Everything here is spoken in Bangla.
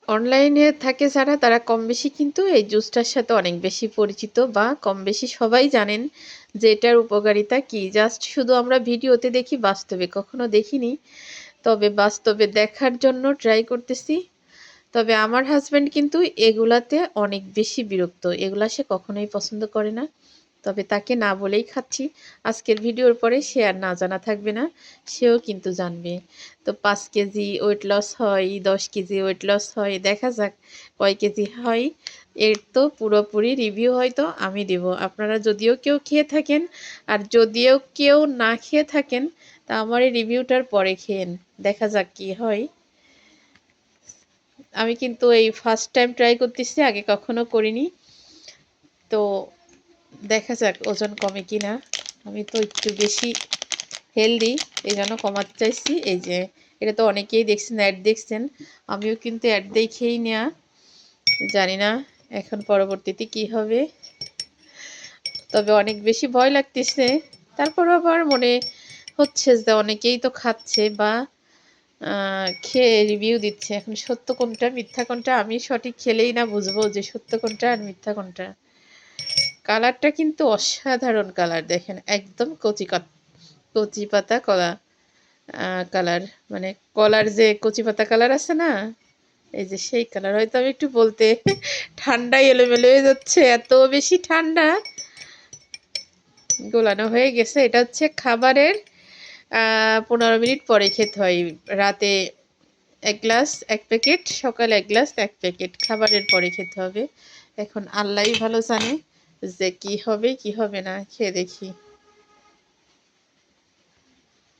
অনলাইনে থাকে যারা তারা কম বেশি কিন্তু এই জুসটার সাথে অনেক বেশি পরিচিত বা কম বেশি সবাই জানেন যে এটার উপকারিতা কি। জাস্ট শুধু আমরা ভিডিওতে দেখি, বাস্তবে কখনো দেখিনি। তবে বাস্তবে দেখার জন্য ট্রাই করতেছি। তবে আমার হাসব্যান্ড কিন্তু এগুলাতে অনেক বেশি বিরক্ত। এগুলা সে কখনোই পছন্দ করে না। তবে তাকে না বলেই খাচ্ছি। আজকের ভিডিওর পরে সে আর না জানা থাকবে না। সেও কিন্তু জানবে। তো ৫ কেজি ওয়েট লস হয়, ১০ কেজি ওয়েট লস হয়। দেখা যাক কয় কেজি হয়। এর তো পুরোপুরি রিভিউ হয়তো আমি দেব। আপনারা যদিও কেউ খেয়ে থাকেন আর যদিও কেউ না খেয়ে থাকেন, তা আমার এই রিভিউটার পরে খেয়েন। দেখা যাক কি হয়। আমি কিন্তু এই ফার্স্ট টাইম ট্রাই করতেছি, আগে কখনো করিনি। তো দেখা যাক ওজন কমে কিনা। আমি তো একটু বেশি হেলদি, এই জন্য কমাতে চাইছি। এই যে এটা তো অনেকেই দেখছেন, অ্যাড দেখছেন। আমিও কিন্তু অ্যাড দেখেই নেওয়া। জানি না এখন পরবর্তীতে কি হবে। তবে অনেক বেশি ভয় লাগতেছে। তারপর আবার মনে হচ্ছে যে অনেকেই তো খাচ্ছে বা খেয়ে রিভিউ দিচ্ছে। এখন সত্য কোনটা মিথ্যা কোনটা আমি সঠিক খেলেই না বুঝবো যে সত্য কোনটা আর মিথ্যা কোনটা। কালারটা কিন্তু অসাধারণ কালার, দেখেন একদম কচি পাতা কলা কালার, মানে কলার যে কচি পাতা কালার আছে না, এই যে সেই কালার। হয়তো আমি একটু বলতে ঠান্ডায় এলোমেলো হয়ে যাচ্ছে, এত বেশি ঠান্ডা। গোলানো হয়ে গেছে। এটা হচ্ছে খাবারের ১৫ মিনিট পরে খেতে হয়। রাতে ১ গ্লাস ১ প্যাকেট, সকালে ১ গ্লাস ১ প্যাকেট খাবারের পরে খেতে হবে। এখন আল্লাহই ভালো জানে যে কি হবে কি হবে না, খেয়ে দেখি।